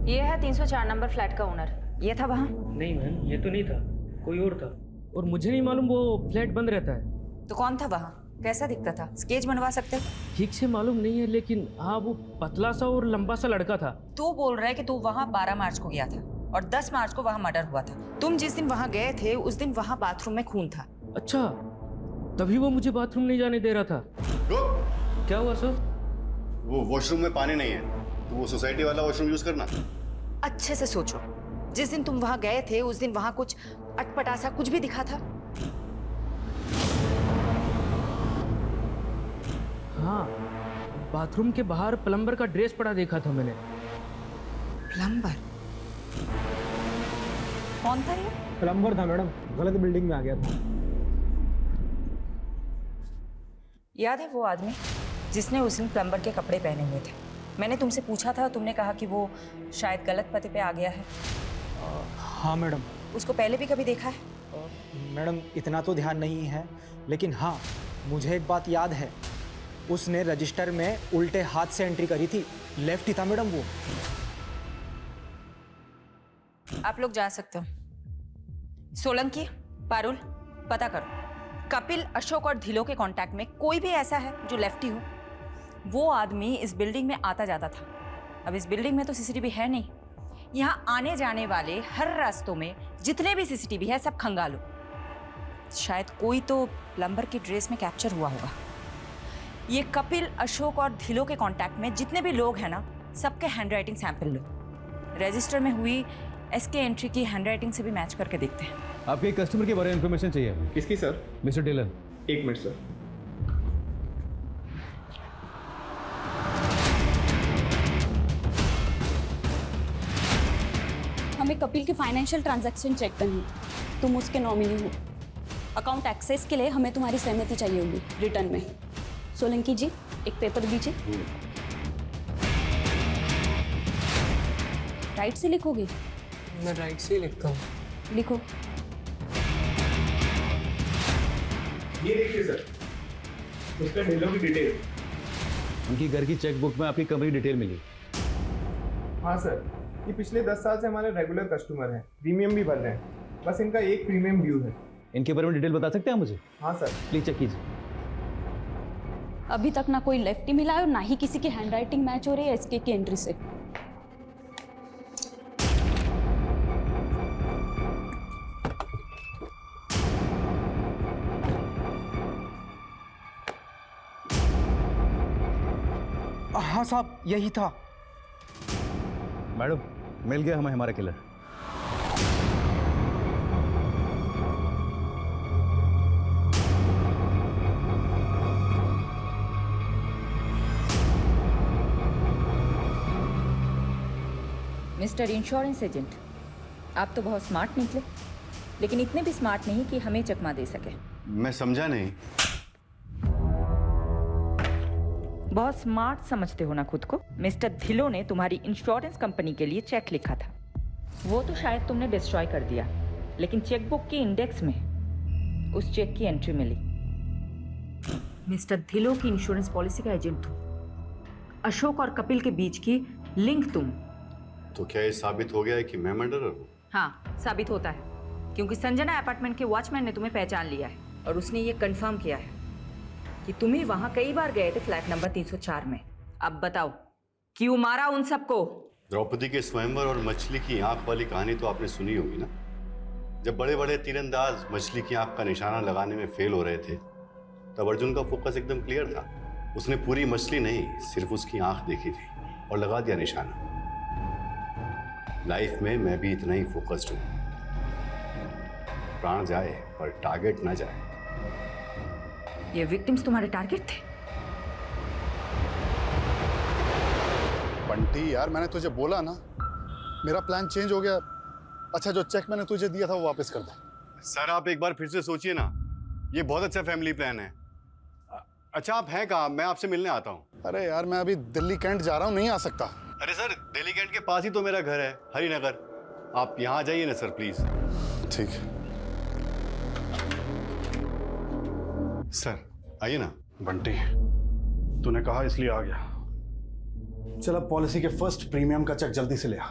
ये है 304 नंबर फ्लैट का ओनर। ये था वहाँ? नहीं मैम, ये तो नहीं था, कोई और था। और मुझे नहीं मालूम वो फ्लैट बंद रहता है। तो कौन था वहाँ? कैसा दिखता था? स्केच बनवा सकते हो? ठीक से मालूम नहीं है, लेकिन हाँ वो पतला सा और लंबा सा लड़का था। तू बोल रहा है कि तू वहाँ 12 मार्च को गया था और 10 मार्च को वहाँ मर्डर हुआ था। तुम जिस दिन वहाँ गए थे उस दिन वहाँ बाथरूम में खून था। अच्छा, तभी वो मुझे बाथरूम नहीं जाने दे रहा था। क्या हुआ सर? वो वॉशरूम में पानी नहीं है, तो वो सोसाइटी वाला वॉशरूम यूज करना। अच्छे से सोचो, जिस दिन तुम वहाँ गए थे उस दिन वहाँ कुछ अटपटा सा कुछ भी दिखा था? हाँ, बाथरूम के बाहर प्लम्बर का ड्रेस पड़ा देखा था मैंने। प्लम्बर? कौन था ये? प्लम्बर था मैडम, गलत बिल्डिंग में आ गया था। याद है वो आदमी जिसने उस दिन प्लम्बर के कपड़े पहने हुए थे? मैंने तुमसे पूछा था, तुमने कहा कि वो शायद गलत पते पे आ गया है। हाँ मैडम। उसको पहले भी कभी देखा है? मैडम इतना तो ध्यान नहीं है, लेकिन हाँ मुझे एक बात याद है, उसने रजिस्टर में उल्टे हाथ से एंट्री करी थी। लेफ्ट ही था मैडम वो। आप लोग जा सकते हो। सोलंकी, पारुल, पता करो कपिल, अशोक और धिलो के कांटेक्ट में कोई भी ऐसा है जो लेफ्टी हो। वो आदमी इस बिल्डिंग में आता जाता था। अब इस बिल्डिंग में तो सीसीटीवी है नहीं। यहाँ आने जाने वाले हर रास्तों में जितने भी सीसीटीवी है सब खंगालो। शायद कोई तो प्लम्बर की ड्रेस में कैप्चर हुआ होगा। ये कपिल, अशोक और धिलो के कांटेक्ट में जितने भी लोग हैं ना, सबके हैंडराइटिंग सैंपल लो। रजिस्टर में हुई एसके एंट्री की हैंडराइटिंग से भी मैच करके देखते हैं। आपके एक कस्टमर के बारे में इंफॉर्मेशन चाहिए। किसकी सर? मिस्टर डिलन। एक मिनट सर। हमें कपिल के फाइनेंशियल ट्रांजैक्शन चेक करनी, तुम उसके नॉमिनी हो। अकाउंट एक्सेस के लिए हमें तुम्हारी सहमति चाहिए होगी रिटर्न में। सोलंकी जी, एक पेपर दीजिए। राइट से लिखोगे? मैं राइट से ही लिखता हूँ। लिखो। ये देखिए सर, उसका ढिलो की डिटेल। उनकी घर की चेकबुक में आपकी कंपनी डिटेल मिली। हाँ सर, ये पिछले 10 साल से हमारे रेगुलर कस्टमर हैं, प्रीमियम भी भर रहे हैं। बस इनका एक प्रीमियम ड्यू है। इनके बारे में डिटेल बता सकते हैं मुझे? हाँ सर। प्लीज चेक कीजिए। अभी तक ना कोई लेफ्टी मिला है और ना ही किसी की हैंडराइटिंग मैच हो रही है एसके की एंट्री से। हाँ साहब, यही था। मैडम, मिल गया हमें हमारा किलर। मिस्टर इंश्योरेंस एजेंट, आप तो बहुत स्मार्ट निकले, लेकिन इतने भी स्मार्ट नहीं कि हमें चकमा दे सके। मैं समझा नहीं। बहुत स्मार्ट समझते हो ना खुद को। मिस्टर धिलो ने तुम्हारी इंश्योरेंस कंपनी के लिए चेक लिखा था, वो तो शायद तुमने डिस्ट्रॉय कर दिया, लेकिन चेकबुक के इंडेक्स में उस चेक की एंट्री मिली। मिस्टर धिलो की इंश्योरेंस पॉलिसी का एजेंट तुम, अशोक और कपिल के बीच की लिंक तुम। तो क्या ये साबित हो गया है कि मैं मर्डरर हूँ? हाँ, साबित होता है, क्योंकि संजना अपार्टमेंट के वॉचमैन ने तुम्हें पहचान लिया है और उसने ये कंफर्म किया है कि तुम ही वहां कई बार गए थे फ्लैट नंबर 304 में। अब बताओ क्यों मारा उन सबको? द्रौपदी के स्वयंवर और मछली की आंख वाली कहानी तो आपने सुनी होगी ना। जब बड़े बड़े तीरंदाज मछली की आंख का निशाना लगाने में फेल हो रहे थे तब अर्जुन का फोकस एकदम क्लियर था। उसने पूरी मछली नहीं, सिर्फ उसकी आंख देखी थी और लगा दिया निशाना। लाइफ में मैं भी इतना ही फोकस्ड हूं। प्राण जाए पर टारगेट ना जाए। ये विक्टिम्स तुम्हारे टारगेट थे? बंटी यार, मैंने तुझे बोला ना, मेरा प्लान चेंज हो गया। अच्छा, जो चेक मैंने तुझे दिया था वो वापस कर दे। सर आप एक बार फिर से सोचिए ना, ये बहुत अच्छा फैमिली प्लान है। अच्छा आप हैं कहाँ? मैं आपसे मिलने आता हूँ। अरे यार, मैं अभी दिल्ली कैंट जा रहा हूँ, नहीं आ सकता। अरे सर, दिल्ली कैंट के पास ही तो मेरा घर है, हरिनगर। आप यहाँ आ जाइए ना सर प्लीज। ठीक है सर, आइए ना। बंटी, तूने कहा इसलिए आ गया। चल अब पॉलिसी के फर्स्ट प्रीमियम का चेक जल्दी से ले आ।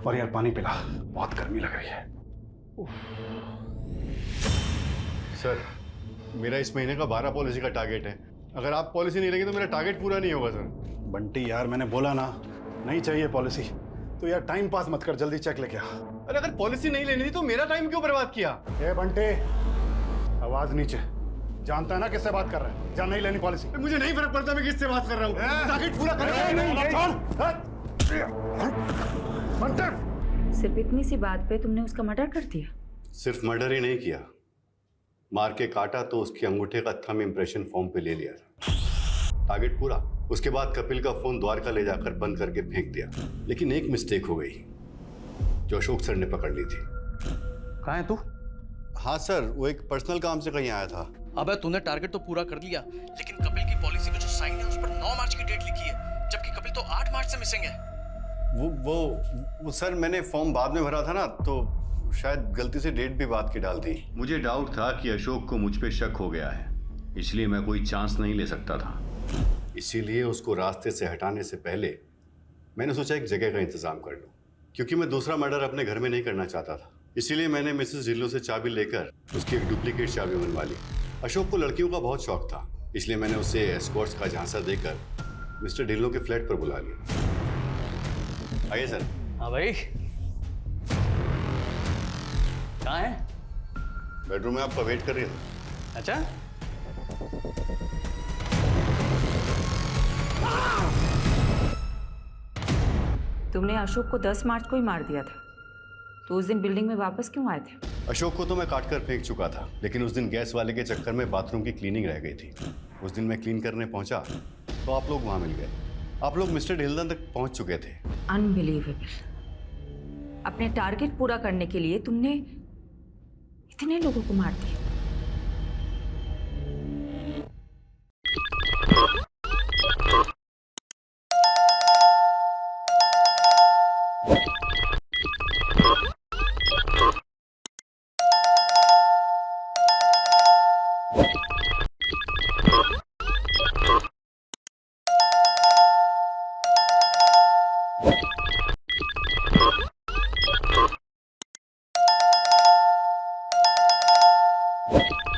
और यार पानी पिला, बहुत गर्मी लग रही है। सर मेरा इस महीने का 12 पॉलिसी का टारगेट है। अगर आप पॉलिसी नहीं लेंगे तो मेरा टारगेट पूरा नहीं होगा सर। बंटी यार, मैंने बोला ना, नहीं चाहिए पॉलिसी। तो यार टाइम पास मत कर, जल्दी चेक लेके आ। अरे अगर पॉलिसी नहीं लेनी थी तो मेरा टाइम क्यों बर्बाद किया? ए बंटे, आवाज नीचे। जानता है ना किससे बात कर रहा है? जा नहीं लेनी पॉलिसी। मुझे नहीं फर्क पड़ता मैं किससे बात कर रहा हूँ। टारगेट पूरा बंटे, सिर्फ इतनी सी बात पे तुमने उसका मर्डर कर दिया? सिर्फ मर्डर ही नहीं किया, मार के काटा तो उसके अंगूठे का थंब इंप्रेशन फॉर्म पे ले लिया था। टारगेट पूरा। उसके बाद कपिल का फोन द्वारका ले जाकर बंद करके फेंक दिया। लेकिन एक मिस्टेक हो गई जो अशोक सर ने पकड़ ली थी। कहाँ है तू? हाँ सर, वो एक पर्सनल काम से कहीं आया था। अबे तूने टारगेट तो पूरा कर लिया, लेकिन कपिल की पॉलिसी में जो साइन है उस पर 9 मार्च की डेट लिखी है, जबकि कपिल तो 8 मार्च से मिसिंग है। वो सर मैंने फॉर्म बाद में भरा था ना, तो शायद गलती से डेट भी बाद की डाल दी। मुझे डाउट था कि अशोक को मुझ पे शक हो गया है, इसलिए मैं कोई चांस नहीं ले सकता था। इसीलिए उसको रास्ते से हटाने से पहले मैंने सोचा एक जगह का इंतजाम कर लूं, क्योंकि मैं दूसरा मर्डर अपने घर में नहीं करना चाहता था। इसीलिए मैंने मिसेस ढिल्लों से चाबी लेकर उसकी एक डुप्लीकेट चाबी बनवा ली। अशोक को लड़कियों का बहुत शौक था, इसलिए मैंने उसे एस्कॉर्ट्स का झांसा देकर मिस्टर ढिल्लों के फ्लैट पर बुला लिया। आइए सर। हाँ भाई, कहाँ है? बेडरूम में आपका वेट कर रही है। अच्छा, तुमने अशोक को 10 मार्च को ही मार दिया था, तो उस दिन बिल्डिंग में वापस क्यों आए थे? अशोक को तो मैं काट कर फेंक चुका था, लेकिन उस दिन गैस वाले के चक्कर में बाथरूम की क्लीनिंग रह गई थी। उस दिन मैं क्लीन करने पहुंचा तो आप लोग वहां मिल गए। आप लोग मिस्टर ढिल्लन तक पहुंच चुके थे। अनबिलीवेबल। अपने टारगेट पूरा करने के लिए तुमने इतने लोगों को मार दिया। you